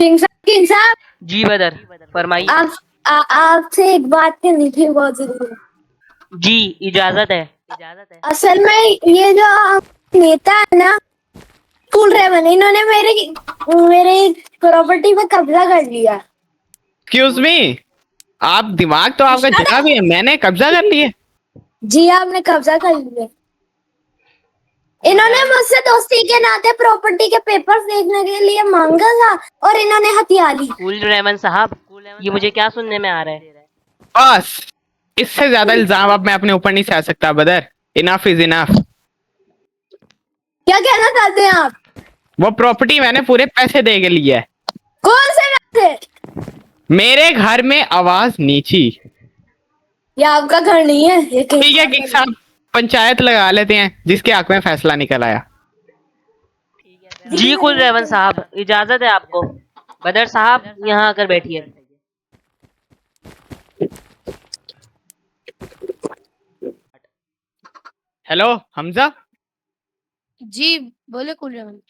King साहब जी बदर, फरमाइए। आपसे एक बात करनी थी, बहुत जरूरी। जी, इजाजत है। असल में ये जो नेता है ना, कूल रेवन, इन्होंने मेरे प्रॉपर्टी पे कब्जा कर लिया। एक्सक्यूज मी, आप दिमाग तो आपका जरा भी है, मैंने कब्जा कर लिया। जी आपने कब्जा कर लिया। इन्होंने मुझसे दोस्ती के नाते प्रॉपर्टी के पेपर्स देखने के लिए मांगा था और इन्होंने हथिया ली। कूल रेवन साहब, ये मुझे क्या सुनने में आ रहा है? बस इससे ज्यादा इल्जाम अब मैं अपने ऊपर नहीं सह सकता बदर। Enough is enough. क्या कहना चाहते हैं आप? वो प्रॉपर्टी मैंने पूरे पैसे दे के लिया है। कौन से पैसे? मेरे घर में आवाज नीची। ये आपका घर नहीं है, ये ठीक है किंग साहब, पंचायत लगा लेते हैं जिसके हक में फैसला निकल आया। जी कूल रेवन साहब, इजाजत है आपको। बदर साहब, यहाँ आकर बैठिए। हेलो हमजा, जी बोले कूल रेवन।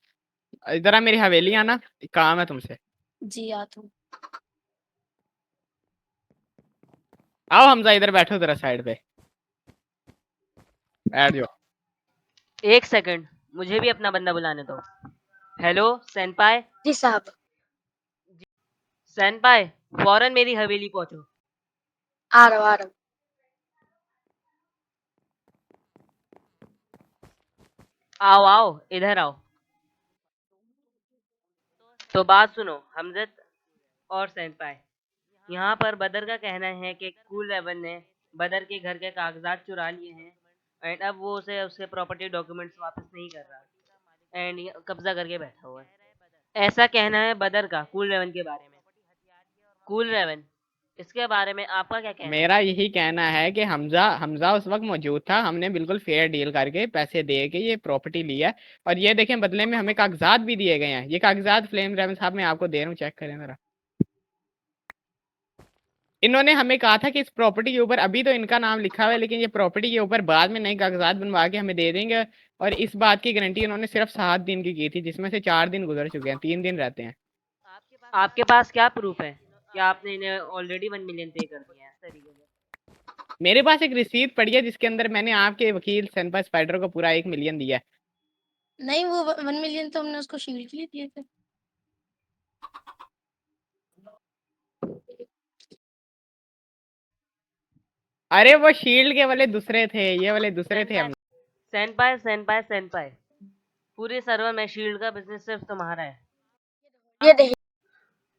इधर आ मेरी हवेली आना, एक काम है तुमसे। जी आता हूँ। आओ हमजा, इधर बैठो जरा साइड पे बैठ जाओ। एक सेकंड, मुझे भी अपना बंदा बुलाने दो। हेलो सेनपाई। जी साहब। सेनपाई, फौरन मेरी हवेली पहुंचो। आ रहा हूँ। आओ आओ, इधर आओ। तो बात सुनो हमजद और सेनपाई। यहाँ पर बदर का कहना है कि कूल रेवन ने बदर के घर के कागजात चुरा लिए हैं एंड अब वो उसे उसके प्रॉपर्टी डॉक्यूमेंट्स वापस नहीं कर रहा एंड कब्जा करके बैठा हुआ है। ऐसा कहना है बदर का कूल रेवन के बारे में। कूल रेवन, इसके बारे में आपका क्या कहना मेरा है? यही कहना है कि हमजा हमजा उस वक्त मौजूद था, हमने बिल्कुल फेयर डील करके पैसे दे के ये प्रॉपर्टी लिया है। और ये देखें बदले में हमें कागजात भी दिए गए हैं। ये कागजात फ्लेम रेवन साहब मैं आपको दे रहा हूँ, चेक करें जरा। इन्होंने हमें कहा था कि इस प्रॉपर्टी के ऊपर अभी तो इनका नाम लिखा हुआ है, लेकिन ये प्रॉपर्टी के ऊपर बाद में नए कागजात बनवा के हमें दे देंगे। और इस बात की गारंटी उन्होंने सिर्फ 7 दिन की थी, जिसमें से 4 दिन गुजर चुके हैं, 3 दिन रहते हैं। आपके पास क्या प्रूफ है कि आपने इन्हें ऑलरेडी 1 मिलियन पे कर दिया है इस तरीके से? मेरे पास एक रिसीट पड़ी है जिसके अंदर मैंने आपके वकील सेनपा स्पाइडर को पूरा 1 मिलियन दिया है। नहीं, वो 1 मिलियन तो हमने उसको शील्ड के लिए दिए थे। अरे वो शील्ड के वाले दूसरे थे, ये वाले दूसरे थे हम। सेनपाई सेनपाई सेनपाई, पूरे सर्वर में शील्ड का बिजनेस सिर्फ तुम्हारा है। ये देखिए।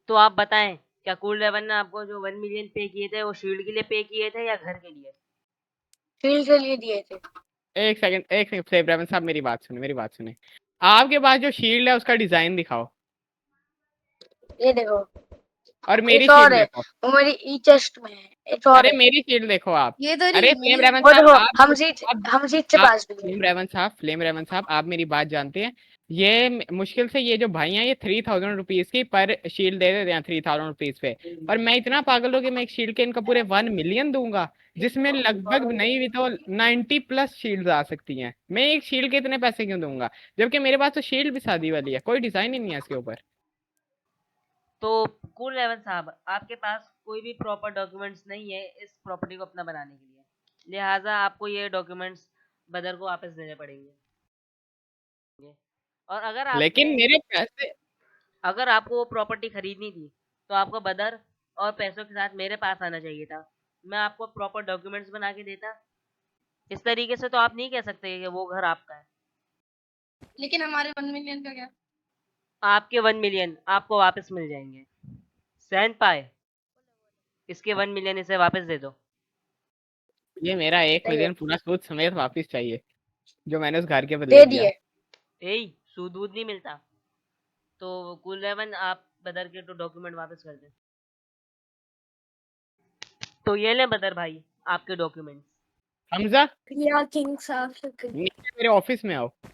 तो आप बताएं, क्या कूल रेवन ने आपको जो 1 मिलियन पे किए थे वो शील्ड के लिए पे किए थे या घर के लिए? शील्ड के लिए दिए थे। एक सेकंड, एक सेकंड फ्लेम रेवन साहब, मेरी बात सुने, मेरी बात सुने। आपके पास जो शील्ड है उसका डिजाइन दिखाओ। ये देखो, और मेरी एक और शील्ड है, देखो। वो मेरी ई चेस्ट में है। एक और अरे है, मेरी शील्ड देखो आप। ये तो अरे नहीं फ्लेम मेरी। रेवन वो साहब देखो, आप हम जीत से आप पास भी है। फ्लेम रेवन साहब आप मेरी बात जानते हैं। ये मुश्किल से ये जो भाई हैं ये 3000 रुपीज की पर शील्ड दे देते हैं, 3000 रुपीज पे। और मैं इतना पागल हूँ कि मैं एक शील्ड के इनको पूरे 1 मिलियन दूंगा, जिसमें लगभग नहीं भी तो 90+ शील्ड आ सकती हैं। मैं एक शील्ड के इतने पैसे क्यों दूंगा, जबकि मेरे पास तो शील्ड भी शादी वाली है, कोई डिजाइन ही नहीं है इसके ऊपर। तो कूल रेवन साहब, आपके पास कोई भी प्रॉपर डॉक्यूमेंट्स नहीं है इस प्रॉपर्टी को अपना बनाने के लिए, लिहाजा आपको ये डॉक्यूमेंट्स बदर को वापस देने पड़ेंगे। और लेकिन मेरे पैसे। अगर आपको वो प्रॉपर्टी खरीदनी थी तो आपको बदर और पैसों के साथ मेरे पास आना चाहिए था। मैं आपको प्रॉपर डॉक्यूमेंट्स बना के देता। इस तरीके से तो आप नहीं कह सकते कि वो घर आपका है। लेकिन हमारे 1 मिलियन का क्या? आपके 1 मिलियन आपको वापस मिल जाएंगे। सैन पाए, इसके 1 मिलियन इसे वापस दे दो। ये मेरा एक नहीं मिलियन पूरा सूद समेत वापस चाहिए, जो मैंने उस घर के बदले दे दिया। दिए। यही सूद वूद नहीं मिलता। तो कुल रेवन आप बदर के तो डॉक्यूमेंट वापस कर दें। तो ये लें बदर भाई आपके डॉक्यूमेंट्स। हमजा या किंग साहब शुक्रिया। नीचे मेरे ऑफिस में आओ।